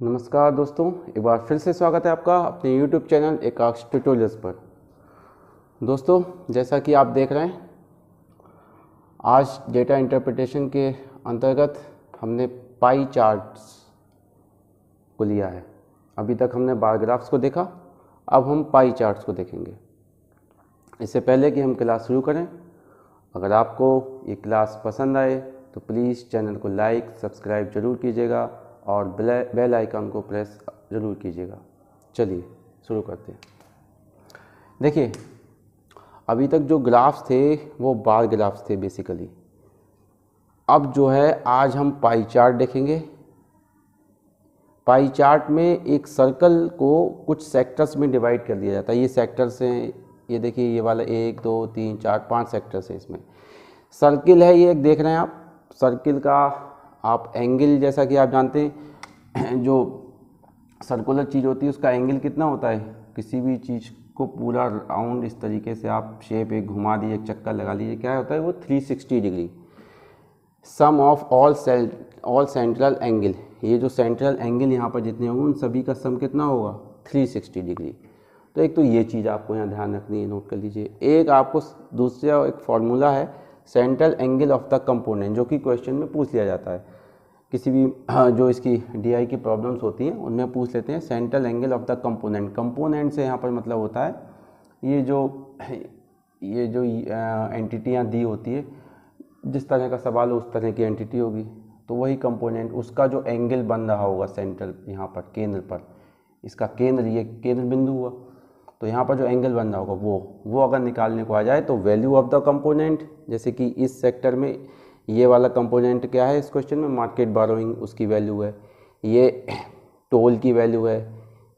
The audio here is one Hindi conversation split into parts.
नमस्कार दोस्तों, एक बार फिर से स्वागत है आपका अपने YouTube चैनल एकाक्ष ट्यूटोरियल्स पर। दोस्तों, जैसा कि आप देख रहे हैं, आज डेटा इंटरप्रिटेशन के अंतर्गत हमने पाई चार्ट्स को लिया है। अभी तक हमने बार ग्राफ्स को देखा, अब हम पाई चार्ट्स को देखेंगे। इससे पहले कि हम क्लास शुरू करें, अगर आपको ये क्लास पसंद आए तो प्लीज़ चैनल को लाइक सब्सक्राइब जरूर कीजिएगा और बेल आइकन को प्रेस ज़रूर कीजिएगा। चलिए शुरू करते हैं। देखिए, अभी तक जो ग्राफ्स थे वो बार ग्राफ्स थे बेसिकली। अब जो है आज हम पाई चार्ट देखेंगे। पाई चार्ट में एक सर्कल को कुछ सेक्टर्स में डिवाइड कर दिया जाता है। ये सेक्टर्स हैं, ये देखिए, ये वाला 1 2 3 4 5 सेक्टर्स हैं। इसमें सर्किल है, ये एक देख रहे हैं आप। सर्किल का आप एंगल, जैसा कि आप जानते हैं, जो सर्कुलर चीज़ होती है उसका एंगल कितना होता है। किसी भी चीज़ को पूरा राउंड इस तरीके से आप शेप एक घुमा दीजिए, एक चक्कर लगा लीजिए, क्या होता है वो 360 degree. Sum of all central angle, ये जो सेंट्रल एंगल यहाँ पर जितने होंगे उन सभी का सम कितना होगा 360 डिग्री। तो एक तो ये चीज़ आपको यहाँ ध्यान रखनी है, नोट कर लीजिए। एक आपको दूसरा एक फार्मूला है central angle of the component, जो कि क्वेश्चन में पूछ लिया जाता है। किसी भी जो इसकी डीआई की प्रॉब्लम्स होती हैं उनमें पूछ लेते हैं central angle of the component. Component से यहाँ पर मतलब होता है ये जो एंटिटियाँ दी होती है, जिस तरह का सवाल हो उस तरह की एंटिटी होगी, तो वही कंपोनेंट, उसका जो एंगल बन रहा होगा सेंट्रल, यहाँ पर केंद्र पर, इसका केंद्र, ये केंद्र बिंदु हुआ, तो यहाँ पर जो एंगल बन रहा होगा वो अगर निकालने को आ जाए तो वैल्यू ऑफ द कंपोनेंट, जैसे कि इस सेक्टर में ये वाला कंपोनेंट क्या है इस क्वेश्चन में, मार्केट बारोइंग, उसकी वैल्यू है। ये टोल की वैल्यू है,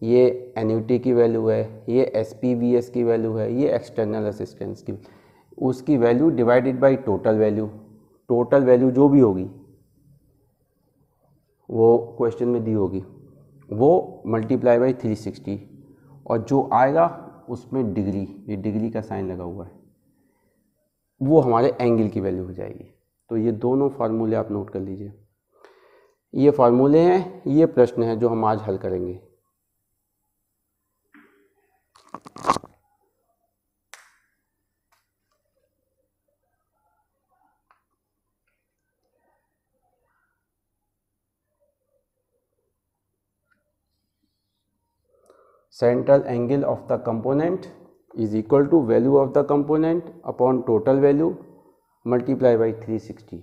ये एन्युटी की वैल्यू है, ये एसपीवीएस की वैल्यू है, ये एक्सटर्नल असिस्टेंस की, उसकी value divided by total value. Total value जो भी होगी वो क्वेश्चन में दी होगी, वो मल्टीप्लाई बाई 360, और जो आएगा उसमें डिग्री, ये डिग्री का साइन लगा हुआ है, वो हमारे एंगल की वैल्यू हो जाएगी। तो ये दोनों फार्मूले आप नोट कर लीजिए। ये फार्मूले हैं, ये प्रश्न है जो हम आज हल करेंगे। Central angle of the component is equal to value of the component upon total value multiply by 360,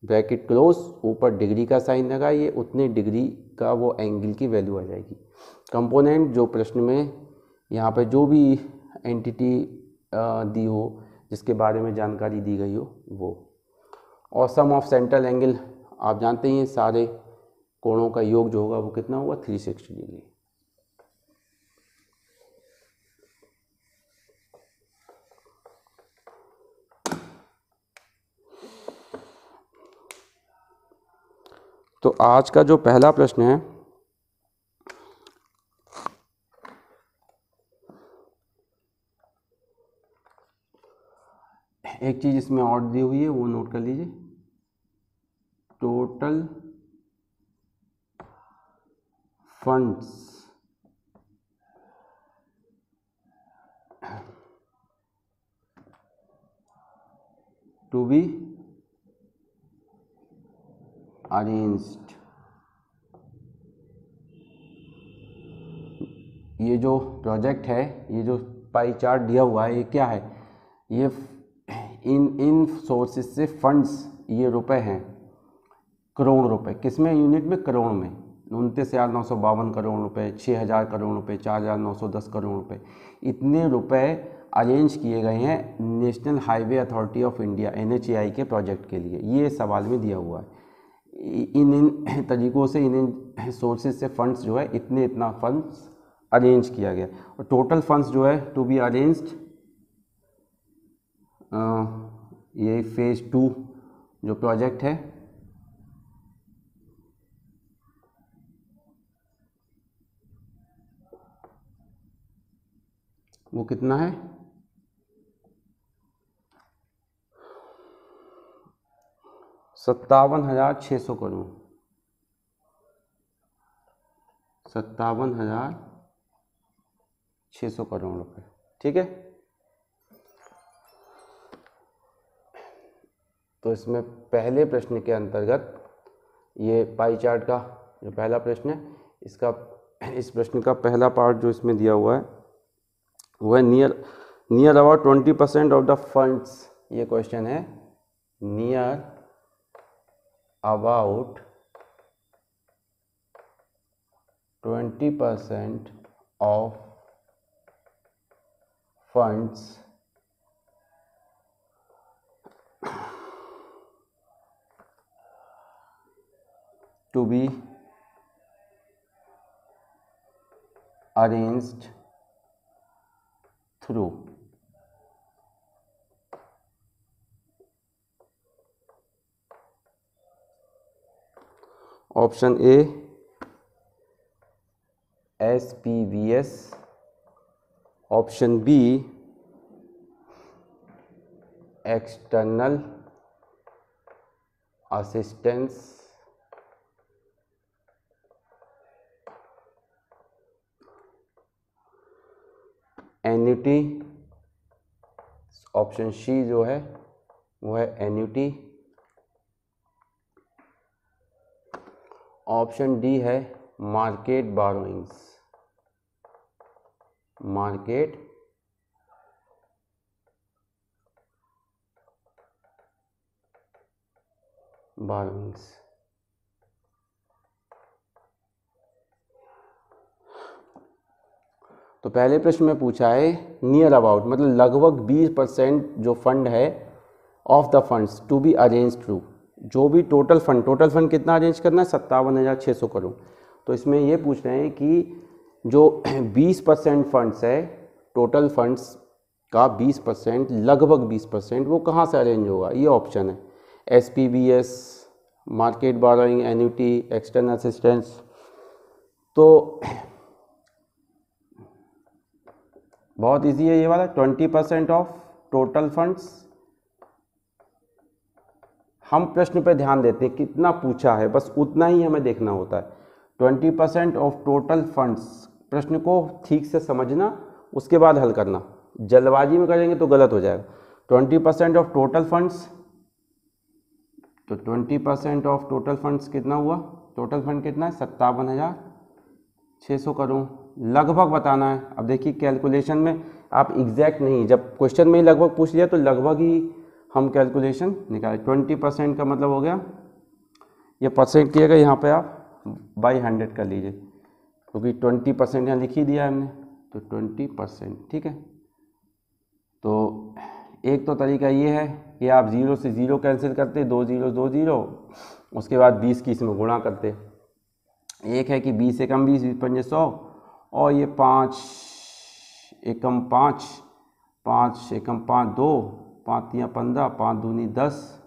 bracket close, ऊपर डिग्री का साइन लगाइए, उतने डिग्री का वो एंगल की वैल्यू आ जाएगी। कंपोनेंट जो प्रश्न में यहाँ पे जो भी एंटिटी दी हो, जिसके बारे में जानकारी दी गई हो वो, और सम ऑफ सेंट्रल एंगल आप जानते ही हैं, सारे कोणों का योग जो होगा वो कितना होगा 360 डिग्री। तो आज का जो पहला प्रश्न है, एक चीज़ इसमें और दी हुई है वो नोट कर लीजिए। Total funds to be arranged, ये जो प्रोजेक्ट है, ये जो पाई चार्ट दिया हुआ है, ये क्या है, ये इन सोर्सेज से फंड्स, ये रुपए हैं, करोड़ रुपए, किसमें, यूनिट में, करोड़ में, 29,952 करोड़ रुपए, 6,000 करोड़ रुपए, 4,910 करोड़ रुपए, इतने रुपए अरेंज किए गए हैं national highway authority of India NHAI के प्रोजेक्ट के लिए। ये सवाल में दिया हुआ है। इन तरीक़ों से, इन सोर्सेज से फंड्स जो है, इतना फंड्स अरेंज किया गया, और टोटल फंड्स जो है टू बी अरेंज्ड, ये फेज़ 2 जो प्रोजेक्ट है, वो कितना है 57,600 करोड़, 57,600 करोड़ रुपए। ठीक है, तो इसमें पहले प्रश्न के अंतर्गत ये पाई चार्ट का जो पहला प्रश्न है, इस प्रश्न का पहला पार्ट जो इसमें दिया हुआ है वो है near about 20% of the funds. ये क्वेश्चन है near about 20% of funds to be arranged through option A SPVS, option B external assistance, annuity, option C जो है वो है एन्युटी, ऑप्शन डी है मार्केट बारोइंग्स, मार्केट बारोइंग्स। तो पहले प्रश्न में पूछा है नियर अबाउट, मतलब लगभग 20% जो फंड है of the funds to be arrange through, जो भी टोटल फंड कितना अरेंज करना है 57,600 करोड़। तो इसमें ये पूछ रहे हैं कि जो 20% फंड्स है, टोटल फंड्स का 20%, लगभग 20% वो कहाँ से अरेंज होगा। ये ऑप्शन है SPVS, market burrowing, annuity, external assistance. तो बहुत इजी है ये वाला, 20% ऑफ टोटल फंड्स। हम प्रश्न पे ध्यान देते हैं कितना पूछा है, बस उतना ही हमें देखना होता है। 20% ऑफ टोटल फंड्स, प्रश्न को ठीक से समझना उसके बाद हल करना, जल्दबाजी में करेंगे तो गलत हो जाएगा। 20% ऑफ टोटल फंड्स, तो 20% ऑफ टोटल फंड्स कितना हुआ, टोटल फंड कितना है 57,600 करोड़। लगभग बताना है। अब देखिए कैलकुलेशन में आप एग्जैक्ट नहीं, जब क्वेश्चन में ही लगभग पूछ लिया तो लगभग ही हम कैलकुलेशन निकालें। 20% का मतलब हो गया, ये परसेंट किएगा यहाँ पे आप बाई 100 कर लीजिए, क्योंकि 20% यहाँ लिख ही दिया है हमने, तो 20%। ठीक है, तो एक तो तरीका ये है कि आप 0 से 0 कैंसिल करते, 2 0 2 0, उसके बाद 20 की इसमें गुणा करते। एक है कि 20 एकम 20, 20 पंजे 100, और ये 5 एकम 5, 5 एकम 5 2, 5 तियाँ 15, 5 दूनी 10,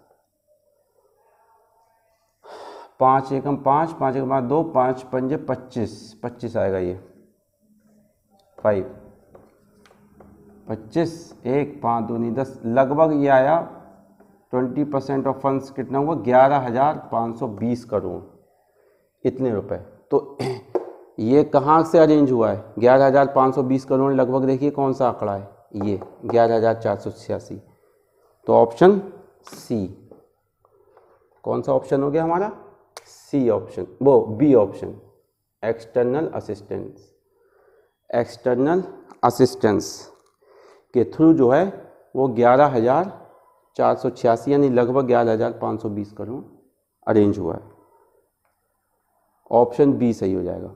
5 एकम 5, 5 एकम 5 2, 5 पंजे 25, 25 आएगा ये 5, 25, 1 5 दूनी 10, लगभग ये आया 20% ऑफ फंड्स कितना हुआ 11,520 करोड़, इतने रुपए। तो ये कहाँ से अरेंज हुआ है 11,520 करोड़, लगभग देखिए कौन सा आंकड़ा है ये 11,486, तो ऑप्शन सी। कौन सा ऑप्शन हो गया हमारा, सी ऑप्शन, वो B option, external assistance. External assistance के थ्रू जो है वो 11,486 यानी लगभग 11,520 करोड़ अरेंज हुआ है। ऑप्शन बी सही हो जाएगा।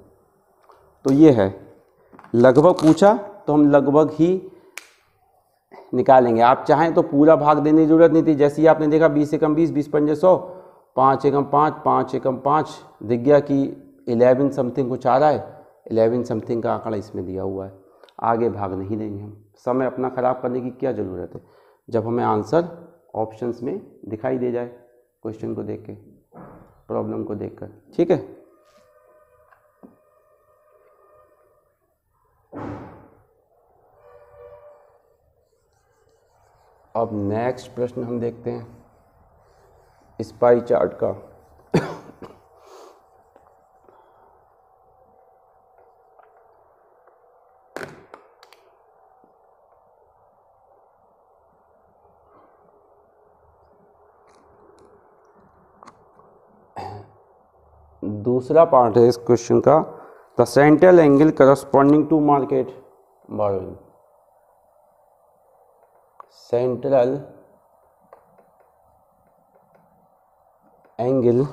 तो ये है, लगभग पूछा तो हम लगभग ही निकालेंगे। आप चाहें तो पूरा भाग देने की जरूरत नहीं थी, जैसे ही आपने देखा 20 एकम 20, 20 पंजे 100, 5 एकम 5, 5 एकम 5, दिख गया कि 11 समथिंग कुछ आ रहा है, 11 समथिंग का आंकड़ा इसमें दिया हुआ है। आगे भाग नहीं देंगे हम, समय अपना ख़राब करने की क्या ज़रूरत है, जब हमें आंसर ऑप्शंस में दिखाई दे जाए, क्वेश्चन को देख के, प्रॉब्लम को देखकर। ठीक है, अब नेक्स्ट प्रश्न हम देखते हैं। इस पाई चार्ट का। दूसरा पार्ट है इस क्वेश्चन का, the central angle corresponding to market borrowing. Central angle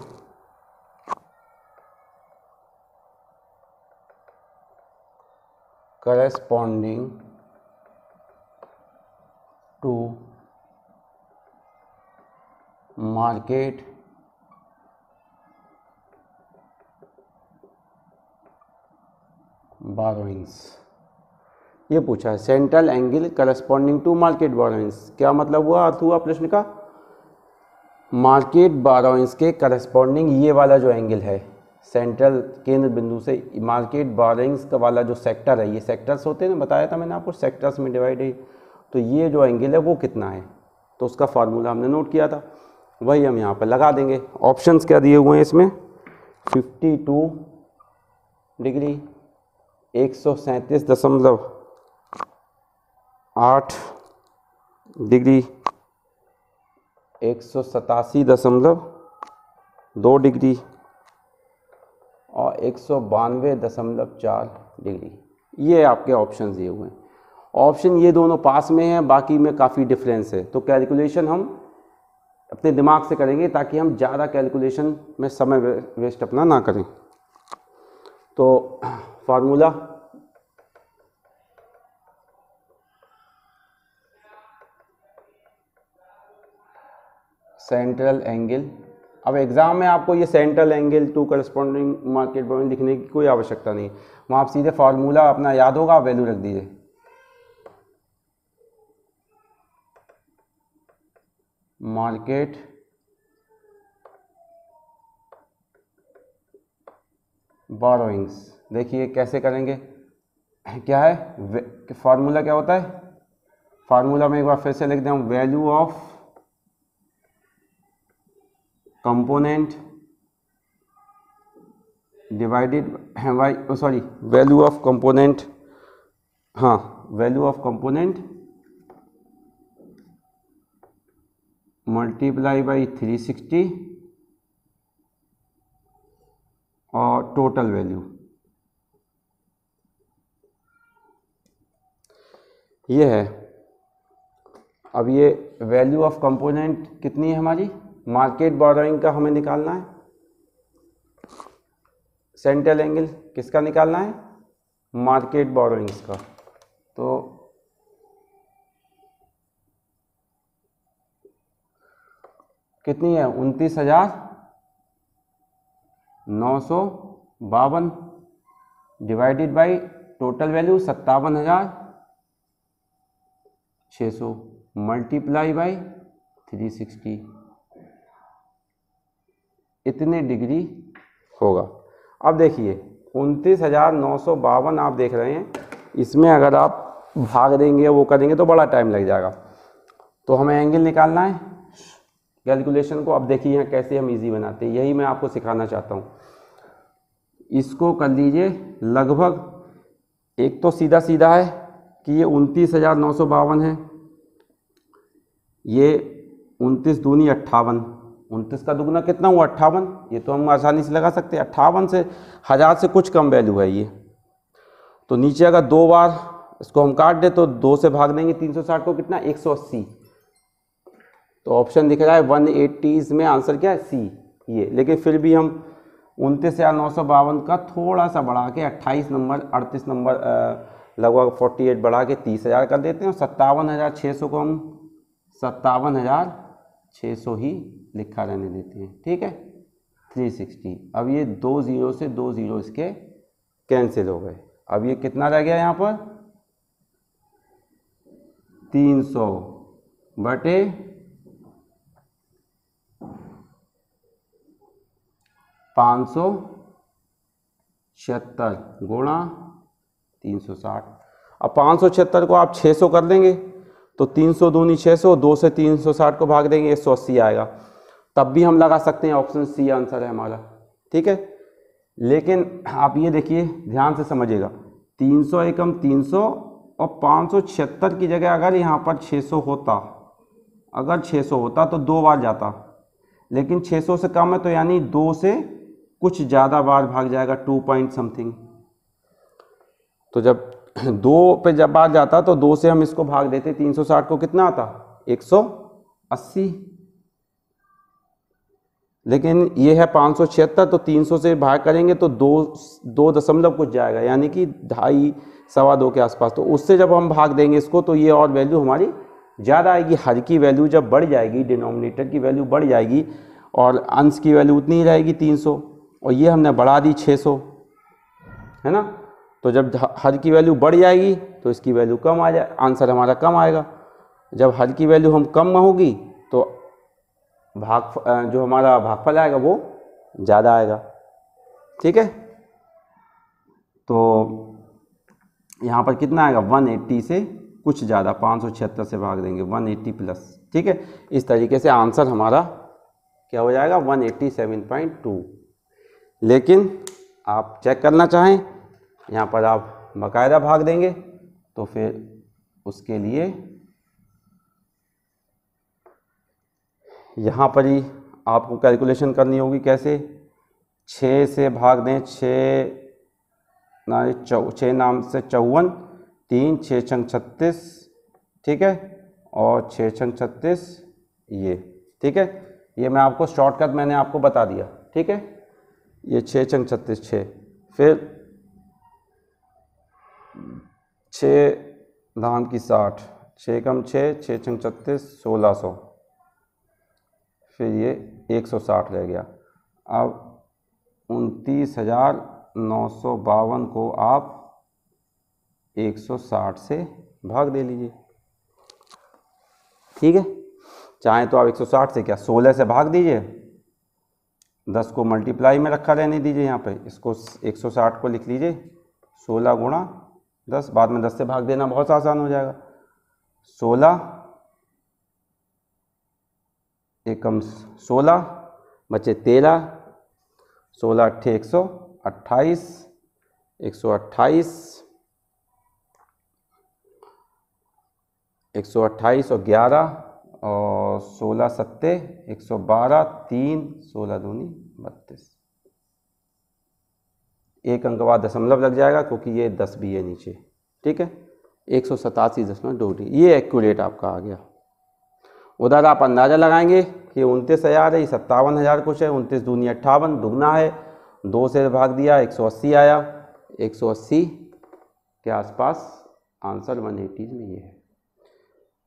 corresponding to market borrowings। ये पूछा है central angle corresponding to market borrowings, क्या मतलब हुआ, अर्थ हुआ प्रश्न का, मार्केट बोरोइंग्स के करस्पॉन्डिंग ये वाला जो एंगल है सेंट्रल केंद्र बिंदु से मार्केट बोरोइंग्स का वाला जो सेक्टर है, ये सेक्टर्स होते हैं ना, बताया था मैंने आपको, सेक्टर्स में डिवाइड है, तो ये जो एंगल है वो कितना है, तो उसका फार्मूला हमने नोट किया था, वही हम यहाँ पर लगा देंगे। ऑप्शंस क्या दिए हुए हैं इसमें, 52 डिग्री, 137.8 डिग्री, 187.2 डिग्री और 192.4 डिग्री, ये आपके ऑप्शन दिए हुए हैं। ऑप्शन ये दोनों पास में हैं, बाकी में काफ़ी डिफरेंस है, तो कैलकुलेशन हम अपने दिमाग से करेंगे ताकि हम ज़्यादा कैलकुलेशन में समय वेस्ट अपना ना करें। तो फार्मूला सेंट्रल एंगल, अब एग्ज़ाम में आपको ये central angle to corresponding market borrowing लिखने की कोई आवश्यकता नहीं, वहाँ आप सीधे फार्मूला अपना याद होगा, आप वैल्यू रख दीजिए। मार्केट बोरोइंग्स, देखिए कैसे करेंगे, क्या है फार्मूला, क्या होता है फार्मूला में, एक बार फिर से लिख दें, value of component divided by, sorry value of component, हाँ value of component multiply by 360 और टोटल वैल्यू, ये है। अब ये वैल्यू ऑफ कंपोनेंट कितनी है हमारी, मार्केट बोरोइंग का हमें निकालना है, सेंट्रल एंगल किसका निकालना है, मार्केट बोरोइंग्स का, तो कितनी है 29,952 divided by total value 57,600 multiply by 360, इतने डिग्री होगा। अब देखिए 29,952 आप देख रहे हैं, इसमें अगर आप भाग देंगे वो करेंगे तो बड़ा टाइम लग जाएगा, तो हमें एंगल निकालना है कैलकुलेशन को। अब देखिए यहाँ कैसे हम इजी बनाते हैं, यही मैं आपको सिखाना चाहता हूँ। इसको कर लीजिए लगभग, एक तो सीधा सीधा है कि ये 29,952 है, ये 29 दूनी 58, 29 का दुगना कितना हुआ 58, ये तो हम आसानी से लगा सकते हैं, 58 से 1000 से कुछ कम वैल्यू है ये, तो नीचे अगर दो बार इसको हम काट दे तो 2 से भाग देंगे 360 को, कितना 180, तो ऑप्शन दिख रहा है 180, इसमें आंसर क्या है सी ये। लेकिन फिर भी हम 29,952 का थोड़ा सा बढ़ा के 38 नंबर लगभग 48 बढ़ा के 30,000 कर देते हैं, और 57,600 को हम 57,600 ही लिखा रहने देते हैं, ठीक है 360। अब ये 2 0 से 2 0 इसके कैंसिल हो गए, अब ये कितना रह गया यहाँ पर 300 बटे 576 गुणा 360। अब 576 को आप 600 कर देंगे तो 300 दूनी 600, 2 से 360 को भाग देंगे 180 आएगा, तब भी हम लगा सकते हैं, ऑप्शन सी आंसर है हमारा, ठीक है। लेकिन आप ये देखिए, ध्यान से समझिएगा, 300 एकम 300 और 576 की जगह अगर यहाँ पर 600 होता, अगर 600 होता तो 2 बार जाता, लेकिन 600 से कम है तो यानी 2 से कुछ ज़्यादा बार भाग जाएगा, 2 पॉइंट समथिंग। तो जब 2 पे जब बार जाता तो 2 से हम इसको भाग देते, 360 को कितना आता, 180। लेकिन ये है 576, तो 300 से भाग करेंगे तो 2 दशमलव कुछ जाएगा, यानी कि 2.5 सवा 2 के आसपास। तो उससे जब हम भाग देंगे इसको तो ये और वैल्यू हमारी ज़्यादा आएगी। हर की वैल्यू जब बढ़ जाएगी, डिनोमिनेटर की वैल्यू बढ़ जाएगी और अंश की वैल्यू उतनी ही रहेगी 300, और ये हमने बढ़ा दी 600, है ना। तो जब हर की वैल्यू बढ़ जाएगी तो इसकी वैल्यू कम आ जाए, आंसर हमारा कम आएगा। जब हर की वैल्यू हम कम होगी तो जो हमारा भागफल आएगा वो ज़्यादा आएगा, ठीक है। तो यहाँ पर कितना आएगा, 180 से कुछ ज़्यादा, 576 से भाग देंगे 180 प्लस, ठीक है। इस तरीके से आंसर हमारा क्या हो जाएगा, 187.2। लेकिन आप चेक करना चाहें, यहाँ पर आप बाकायदा भाग देंगे तो फिर उसके लिए यहाँ पर ही आपको कैलकुलेशन करनी होगी। कैसे, 6 से भाग दें, 6 नाम से 54, 3 6 छंग 36, ठीक है, और 6 छंग 36 ये, ठीक है। ये मैं आपको शॉर्टकट मैंने आपको बता दिया, ठीक है। ये 6 छंग 36 6, फिर 6 धाम की 60, 6 कम 6, 6 छंग 36 1600, फिर ये 160 रह गया। अब 29,952 को आप 160 से भाग दे लीजिए, ठीक है। चाहे तो आप 160 से क्या 16 से भाग दीजिए, 10 को मल्टीप्लाई में रखा रहने दीजिए, यहाँ पे इसको 160 को लिख लीजिए 16 गुणा 10, बाद में 10 से भाग देना बहुत आसान हो जाएगा। 16 एकम 16 बचे 13, 16 अट्ठे 128, 128 और 11 और 16 सत्ते 112, 3 16 दूनी 32। एक अंक बाद दशमलव लग जाएगा क्योंकि ये 10 भी है नीचे, ठीक है। 187.2, ये एक्यूरेट आपका आ गया। उधर आप अंदाज़ा लगाएंगे कि 29,000 है, 57,000 कुछ है, 29 दूनी 58, दुगना है, 2 से भाग दिया 180 आया, 180 के आसपास आंसर 180 में ये है।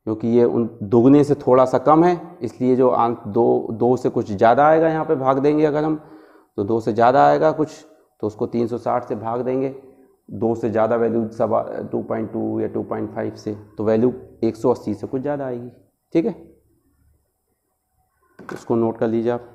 क्योंकि ये उन दुगने से थोड़ा सा कम है, इसलिए जो दो से कुछ ज़्यादा आएगा, यहाँ पे भाग देंगे अगर हम तो 2 से ज़्यादा आएगा कुछ, तो उसको 360 से भाग देंगे। 2 से ज़्यादा वैल्यू 2.2 या 2.5 से, तो वैल्यू 180 से कुछ ज़्यादा आएगी, ठीक है। इसको नोट कर लीजिए आप।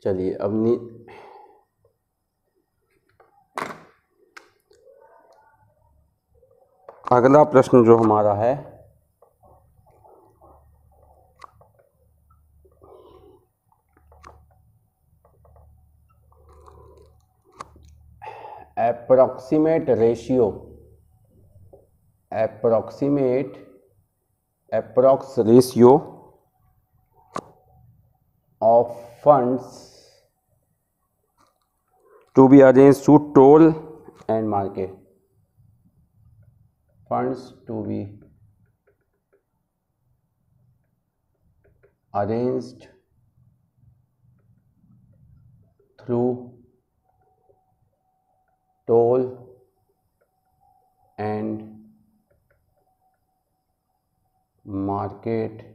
चलिए अब अगला प्रश्न जो हमारा है, approximate ratio, approx ratio of funds to be arranged to toll and market. Funds to be arranged through toll and market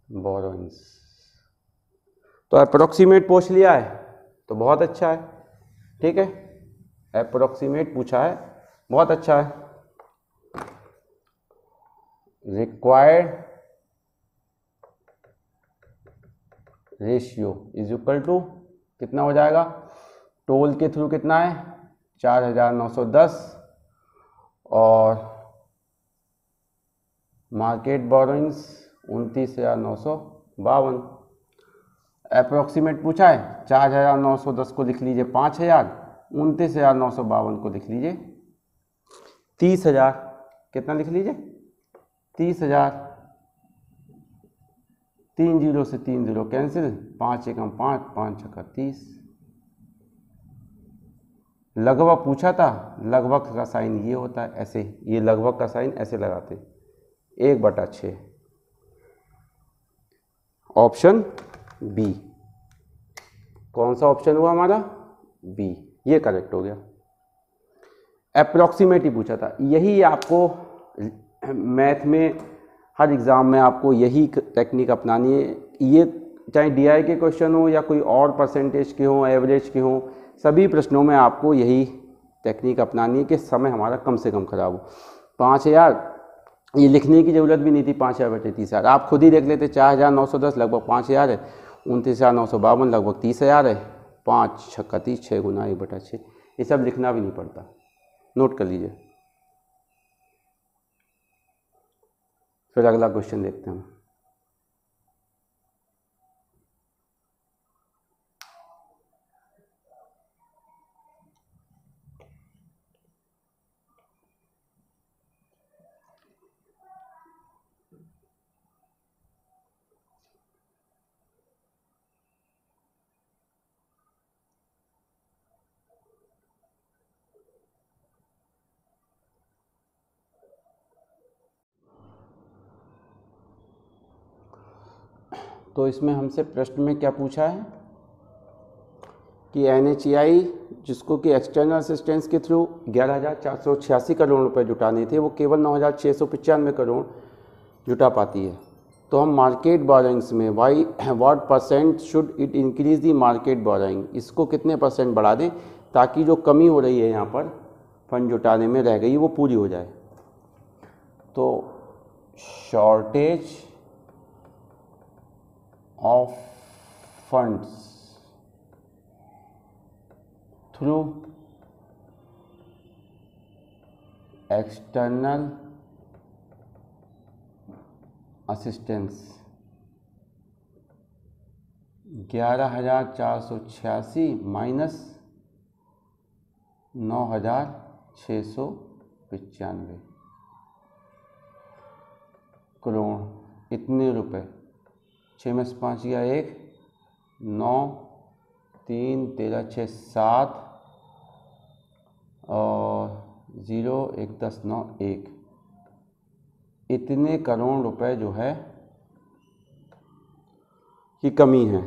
borrowings. तो अप्रोक्सीमेट पूछ लिया है तो बहुत अच्छा है, ठीक है, अप्रोक्सीमेट पूछा है, बहुत अच्छा है। Required ratio is equal to कितना हो जाएगा, टोल के थ्रू कितना है 4910 और मार्केट बोरोइंग्स 29,952। अप्रोक्सीमेट पूछा है 4,910 को लिख लीजिए 5,000, 29,952 को लिख लीजिए 30,000। कितना लिख लीजिए 30,000। 3 जीरो से 3 जीरो कैंसिल, 5 एकम 5, 5 छक्का 30। लगभग पूछा था, लगभग का साइन ये होता है ऐसे, ये लगभग का साइन ऐसे लगाते 1/6। ऑप्शन बी, कौन सा ऑप्शन हुआ हमारा, बी, ये करेक्ट हो गया। अप्रोक्सीमेट ही पूछा था, यही आपको मैथ में हर एग्ज़ाम में आपको यही टेक्निक अपनानी है। ये चाहे डीआई के क्वेश्चन हो या कोई और परसेंटेज के हो, एवरेज के हो, सभी प्रश्नों में आपको यही टेक्निक अपनानी है कि समय हमारा कम से कम खराब हो। 5,000 ये लिखने की ज़रूरत भी नहीं थी, 5,000 बटे 30,000 आप खुद ही देख लेते। 4,910 लगभग 5,000 है, 29,952 लगभग 30,000 है, 5 छक्का 30, 6 गुना 1/6, ये सब लिखना भी नहीं पड़ता, नोट कर लीजिए। फिर अगला क्वेश्चन देखते हैं। तो इसमें हमसे प्रश्न में क्या पूछा है कि NHAI जिसको कि एक्सटर्नल असिस्टेंस के थ्रू 11,486 करोड़ रुपए जुटाने थे, वो केवल 9,695 करोड़ जुटा पाती है। तो हम मार्केट बोरोइंग्स में what percent should it increase the market borrowing, इसको कितने परसेंट बढ़ा दें ताकि जो कमी हो रही है यहाँ पर फंड जुटाने में रह गई वो पूरी हो जाए। तो shortage of funds through external assistance 11,486 minus 9,695 crore, इतने रुपए। 6 में से 5 गया 1, 9, 3, 13, 6, 7 और 0, 1, 10, 9, 1, इतने करोड़ रुपए जो है की कमी है।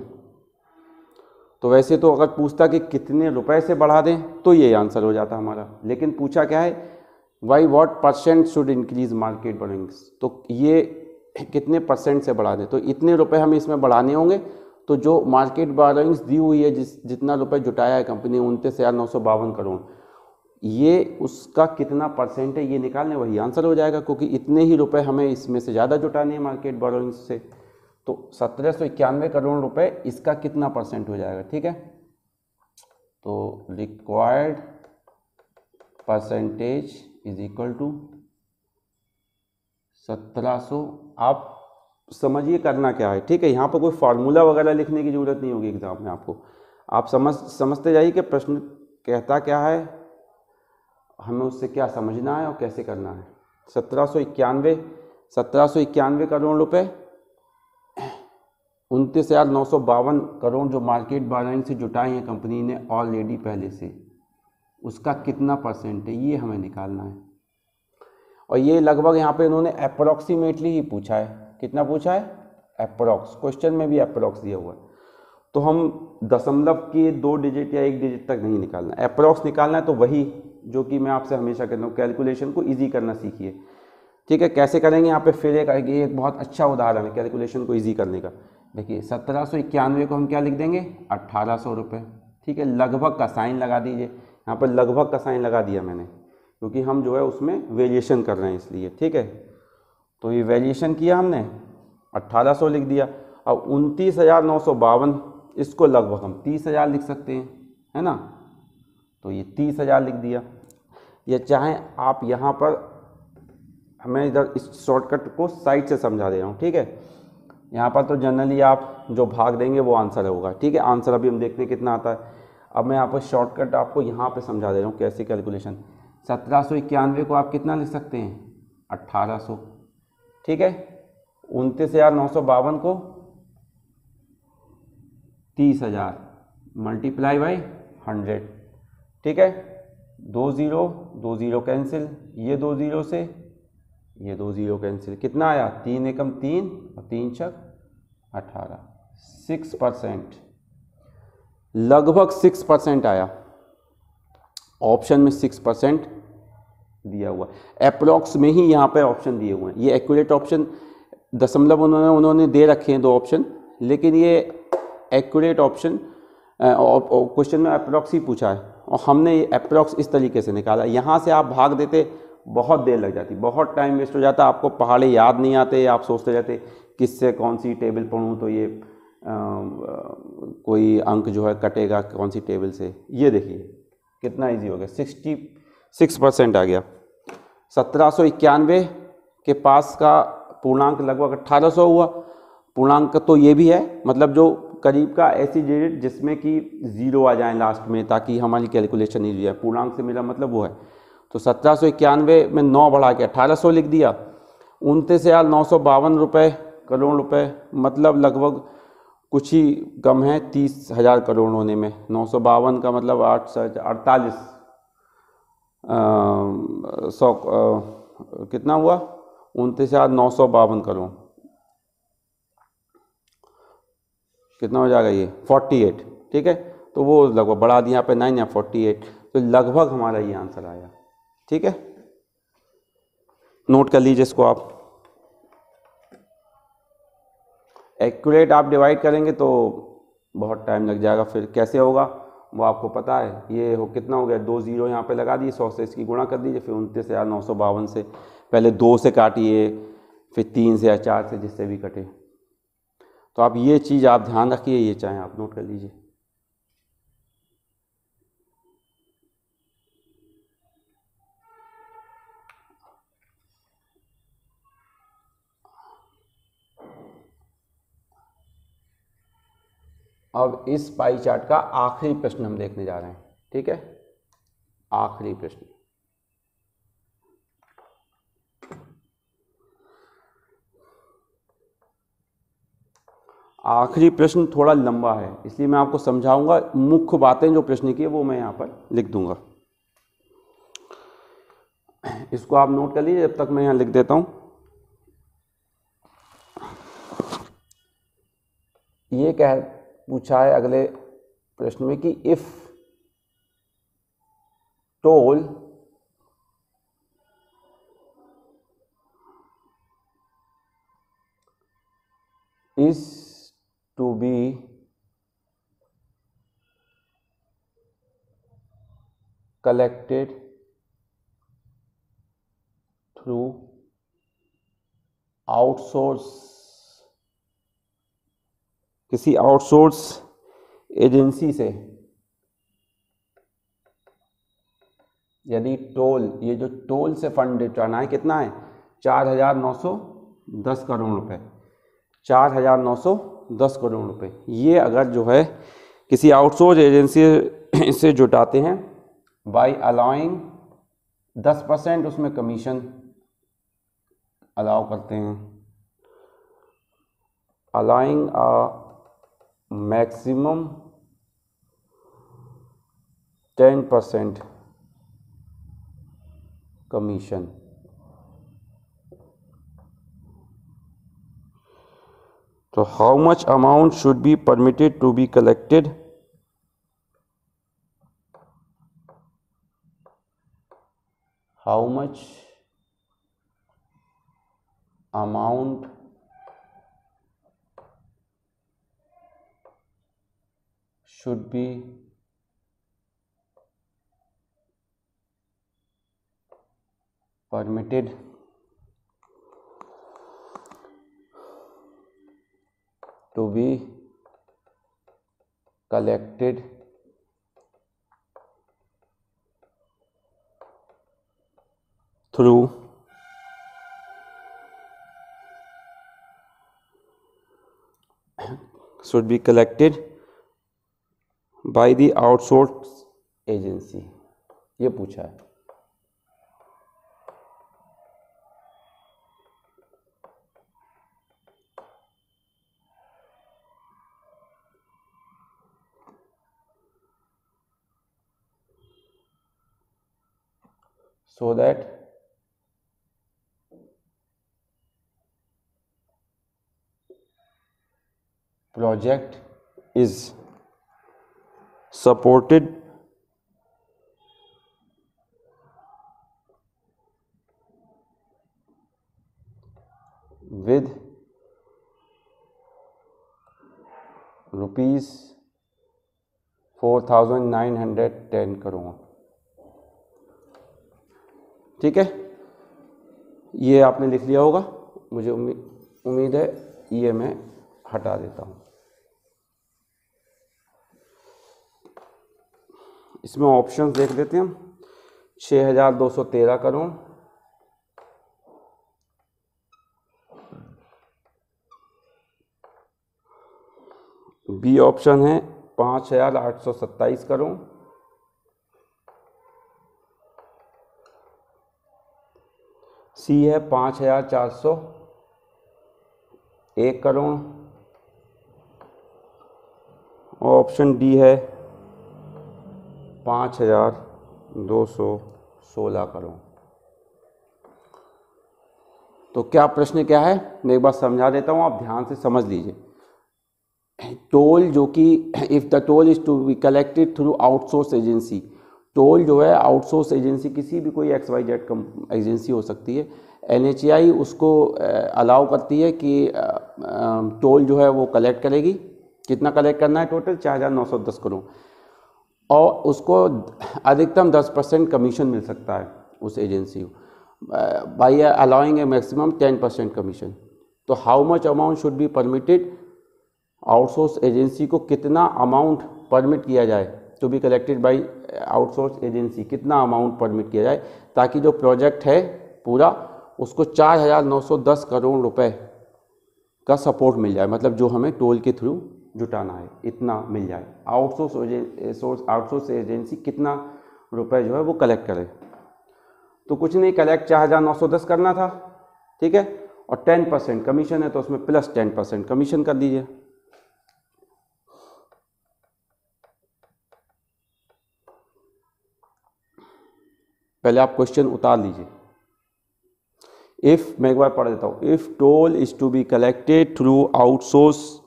तो वैसे तो अगर पूछता कि कितने रुपए से बढ़ा दें तो ये आंसर हो जाता हमारा, लेकिन पूछा क्या है what percent should increase market borrowings, तो ये कितने परसेंट से बढ़ा दें, तो इतने रुपए हमें इसमें बढ़ाने होंगे। तो जो मार्केट बोरोइंग्स दी हुई है, जितना रुपए जुटाया है कंपनी 29,952 करोड़, ये उसका कितना परसेंट है ये निकालने, वही आंसर हो जाएगा, क्योंकि इतने ही रुपए हमें इसमें से ज़्यादा जुटाने हैं मार्केट बोरोइंग्स से। तो 1,791 करोड़ रुपए, इसका कितना परसेंट हो जाएगा, ठीक है। तो required percentage is equal to 1,700। आप समझिए करना क्या है, ठीक है। यहाँ पर कोई फार्मूला वगैरह लिखने की ज़रूरत नहीं होगी एग्जाम में आपको, आप समझते जाइए कि प्रश्न कहता क्या है, हमें उससे क्या समझना है और कैसे करना है। 1,791 करोड़ रुपए, 29,952 करोड़ जो मार्केट बोरोइंग से जुटाए हैं कंपनी ने ऑलरेडी पहले से, उसका कितना परसेंट है ये हमें निकालना है। और ये लगभग यहाँ पे इन्होंने अप्रोक्सीमेटली ही पूछा है। कितना पूछा है, अप्रोक्स, क्वेश्चन में भी अप्रोक्स दिया हुआ है। तो हम दशमलव के 2 डिजिट या 1 डिजिट तक नहीं निकालना, अप्रोक्स निकालना है। तो वही जो कि मैं आपसे हमेशा कहता हूँ, कैलकुलेशन को ईजी करना सीखिए, ठीक है। कैसे करेंगे यहाँ पे फिर एक बहुत अच्छा उदाहरण है कैलकुलेशन को ईजी करने का। देखिए 1791 को हम क्या लिख देंगे, 1800 रुपये। ठीक है, लगभग का साइन लगा दीजिए, यहाँ पर लगभग का साइन लगा दिया मैंने, क्योंकि हम जो है उसमें वेरिएशन कर रहे हैं इसलिए। ठीक है, तो ये वेरिएशन किया हमने, 1800 लिख दिया। अब 29,952, इसको लगभग हम 30,000 लिख सकते हैं, है ना। तो ये 30,000 लिख दिया। ये चाहें आप यहाँ पर, मैं इधर इस शॉर्टकट को साइड से समझा दे रहा हूँ। ठीक है, यहाँ पर तो जनरली आप जो भाग देंगे वो आंसर होगा। ठीक है, आंसर अभी हम देखते हैं कितना आता है। अब मैं यहाँ पर शॉर्टकट आपको यहाँ पे समझा दे रहा हूँ कैसे कैलकुलेशन। 1791 को आप कितना लिख सकते हैं, 1800। ठीक है, 29,952 को 30,000 मल्टीप्लाई बाई 100। ठीक है, 2 0 कैंसिल, ये 2 0 से ये 2 0 कैंसिल, कितना आया, 3 एकम 3 और 3 छक 18, 6%, लगभग 6% आया। ऑप्शन में 6% दिया हुआ, अप्रोक्स में ही यहाँ पे ऑप्शन दिए हुए हैं। ये एक्यूरेट ऑप्शन दशमलव उन्होंने दे रखे हैं 2 ऑप्शन, लेकिन ये एक्यूरेट ऑप्शन क्वेश्चन में अप्रोक्स ही पूछा है और हमने ये अप्रोक्स इस तरीके से निकाला। यहाँ से आप भाग देते बहुत देर लग जाती, बहुत टाइम वेस्ट हो जाता, आपको पहाड़े याद नहीं आते, आप सोचते रहते किससे कौन सी टेबल पढ़ूँ तो ये कोई अंक जो है कटेगा कौन सी टेबल से। ये देखिए कितना इजी हो गया, 66% आ गया। 1791 के पास का पूर्णांक लगभग 1800 हुआ। पूर्णांक तो ये भी है, मतलब जो करीब का ऐसी डिजिट जिसमें कि 0 आ जाए लास्ट में, ताकि हमारी कैलकुलेशन ईजी है। पूर्णांक से मेरा मतलब वो है। तो 1791 में 9 बढ़ा के 1800 लिख दिया। 29,952 रुपये, करोड़ रुपए, मतलब लगभग कुछ ही कम है 30,000 करोड़ होने में। 952 का मतलब 48 100 कितना हुआ, 29,952 करोड़, कितना हो जाएगा ये 48। ठीक है, तो वो लगभग बढ़ा दिया यहाँ पे 9 या 48, तो लगभग हमारा ये आंसर आया। ठीक है, नोट कर लीजिए इसको आप। एक्यूरेट आप डिवाइड करेंगे तो बहुत टाइम लग जाएगा, फिर कैसे होगा वो आपको पता है। ये हो कितना हो गया, 2 0 यहाँ पे लगा दिए, 100 से इसकी गुणा कर दीजिए, फिर 29,952 से पहले 2 से काटिए, फिर 3 से या 4 से, जिससे भी कटे। तो आप ये चीज़ आप ध्यान रखिए, ये चाहें आप नोट कर लीजिए। अब इस पाई चार्ट का आखिरी प्रश्न हम देखने जा रहे हैं। ठीक है, आखिरी प्रश्न। आखिरी प्रश्न थोड़ा लंबा है, इसलिए मैं आपको समझाऊंगा। मुख्य बातें जो प्रश्न की है वो मैं यहाँ पर लिख दूंगा, इसको आप नोट कर लीजिए, जब तक मैं यहाँ लिख देता हूँ। ये कह पूछा है अगले प्रश्न में कि if toll is to be collected through outsource, किसी आउटसोर्स एजेंसी से, यदि टोल, ये जो टोल से फंड रिटर्न है कितना है, 4,910 करोड़ रुपए, 4,910 करोड़ रुपए। ये अगर जो है किसी आउटसोर्स एजेंसी से जुटाते हैं, बाय अलाउइंग 10% उसमें कमीशन अलाउ करते हैं, अलाउइंग अ मैक्सिमम 10% कमीशन। तो how much amount should be permitted to be collected, how much amount should be permitted to be collected through should be collected by the outsourced agency, ये पूछा है। So that project is supported with rupees 4,910 crore. ठीक है, ये आपने लिख लिया होगा, मुझे उम्मीद है। ये मैं हटा देता हूँ। इसमें ऑप्शंस देख लेते हैं हम। 6,213 करोड़, बी ऑप्शन है 5,827 करोड़, सी है 5,401 करोड़ और ऑप्शन डी है 5,216 करोड़। तो क्या प्रश्न क्या है, मैं एक बार समझा देता हूँ, आप ध्यान से समझ लीजिए। टोल जो कि if the toll is to be collected through outsource agency, toll जो है आउटसोर्स एजेंसी किसी भी कोई XYZ एजेंसी हो सकती है, NHAI उसको अलाउ करती है कि टोल जो है वो कलेक्ट करेगी। कितना कलेक्ट करना है? टोटल 4,910 करोड़, और उसको अधिकतम 10% कमीशन मिल सकता है उस एजेंसी को, by allowing a maximum 10% commission. तो how much amount should be permitted, outsource agency को कितना अमाउंट परमिट किया जाए to be collected by outsource agency, कितना अमाउंट परमिट किया जाए ताकि जो प्रोजेक्ट है पूरा उसको 4,910 करोड़ रुपए का सपोर्ट मिल जाए, मतलब जो हमें टोल के थ्रू जुटाना है इतना मिल जाए। आउटसोर्स एजेंसी कितना रुपए जो है वो कलेक्ट करे, तो कुछ नहीं, कलेक्ट 4,910 करना था, ठीक है, और 10% कमीशन है तो उसमें प्लस 10% कमीशन कर दीजिए। पहले आप क्वेश्चन उतार लीजिए। इफ, मैं एक बार पढ़ देता हूँ, if toll is to be collected through outsource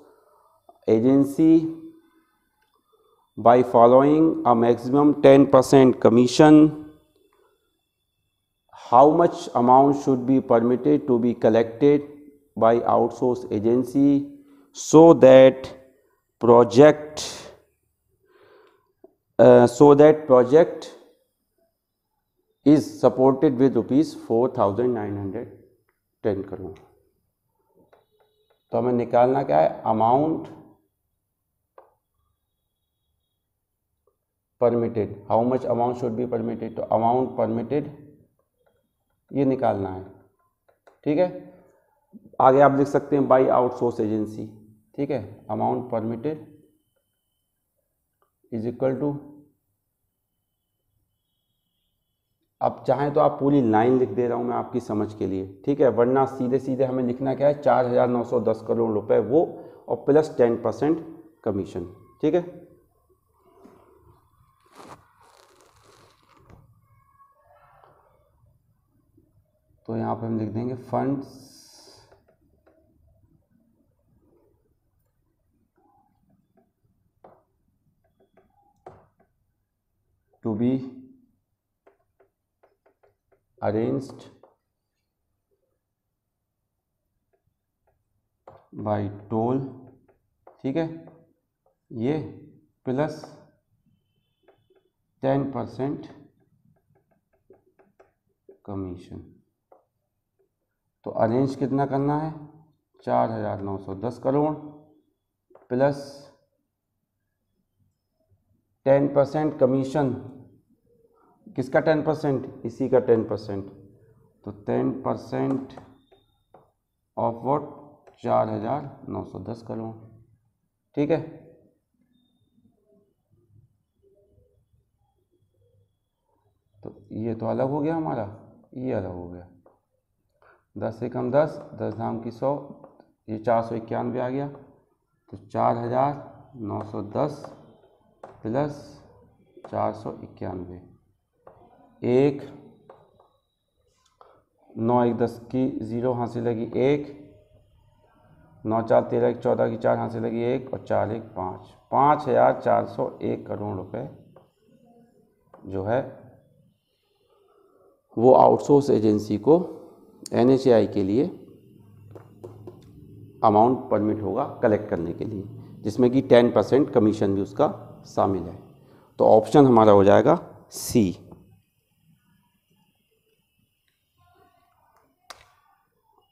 agency by following a maximum 10% commission, how much amount should be permitted to be collected by outsource agency so that project is supported with rupees 4,910 crore. तो हमें निकालना क्या है, amount permitted, how much amount should be permitted, तो अमाउंट परमिटेड ये निकालना है, ठीक है। आगे आप लिख सकते हैं बाय आउटसोर्स एजेंसी, ठीक है, amount permitted is equal to, अब चाहें तो आप पूरी लाइन लिख दे रहा हूं मैं आपकी समझ के लिए, ठीक है, वरना सीधे सीधे हमें लिखना क्या है, 4,910 करोड़ रुपए वो और प्लस 10% कमीशन, ठीक है। तो यहाँ पे हम लिख देंगे funds to be arranged by toll, ठीक है, ये प्लस 10% कमीशन। तो अरेंज कितना करना है, 4,910 करोड़ प्लस 10% कमीशन। किसका 10%, इसी का 10%। तो 10% ऑफ व्हाट, 4,910 करोड़। ठीक है, तो ये तो अलग हो गया हमारा, ये अलग हो गया। 10 से कम 10, 10 धाम की 100, ये 491 आ गया। तो 4,910 प्लस 491, 1 9 1 10 की 0 हाथ से लगी 1, 9 4 13 1 14 की 4 हाथ से लगी 1 और 4 1 5, 5,401 करोड़ रुपए जो है वो आउटसोर्स एजेंसी को NHAI के लिए अमाउंट परमिट होगा कलेक्ट करने के लिए, जिसमें कि 10% कमीशन भी उसका शामिल है। तो ऑप्शन हमारा हो जाएगा सी।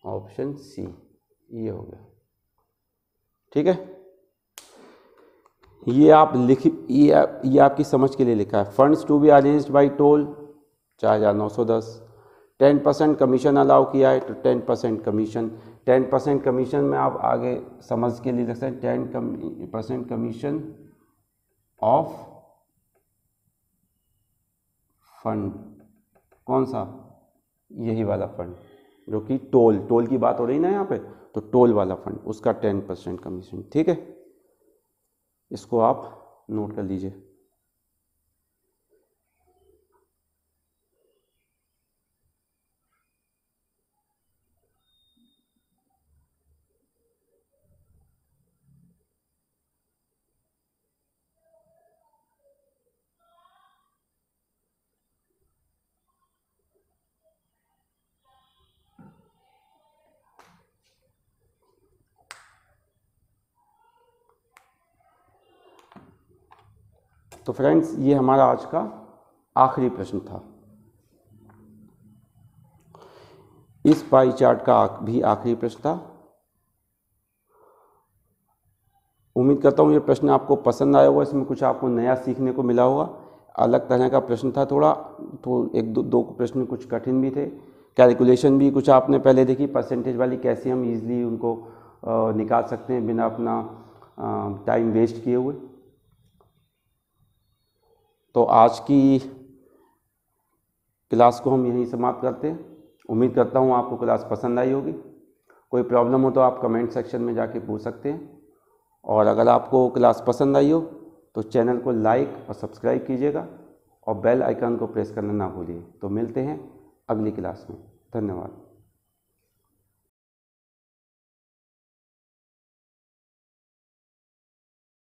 ऑप्शन सी ये हो गया। ठीक है, ये आप ये आपकी समझ के लिए लिखा है। Funds to be arranged by toll 4,910, 10% commission allow किया है तो 10% कमीशन। 10% कमीशन में आप आगे समझ के लिए लिख सकते हैं 10% कमीशन ऑफ फंड। कौन सा, यही वाला फंड जो कि टोल की बात हो रही ना यहाँ पे, तो टोल वाला फंड उसका 10% कमीशन। ठीक है, इसको आप नोट कर लीजिए। तो फ्रेंड्स, ये हमारा आज का आखिरी प्रश्न था। इस पाई चार्ट का भी आखिरी प्रश्न था। उम्मीद करता हूँ ये प्रश्न आपको पसंद आया होगा, इसमें कुछ आपको नया सीखने को मिला होगा। अलग तरह का प्रश्न था थोड़ा, तो एक दो प्रश्न कुछ कठिन भी थे। कैलकुलेशन भी कुछ आपने पहले देखी, परसेंटेज वाली कैसे हम इजीली उनको निकाल सकते हैं बिना अपना टाइम वेस्ट किए हुए। तो आज की क्लास को हम यहीं समाप्त करते हैं। उम्मीद करता हूँ आपको क्लास पसंद आई होगी। कोई प्रॉब्लम हो तो आप कमेंट सेक्शन में जाके पूछ सकते हैं। और अगर आपको क्लास पसंद आई हो तो चैनल को लाइक और सब्सक्राइब कीजिएगा और बेल आइकन को प्रेस करना ना भूलिए। तो मिलते हैं अगली क्लास में। धन्यवाद।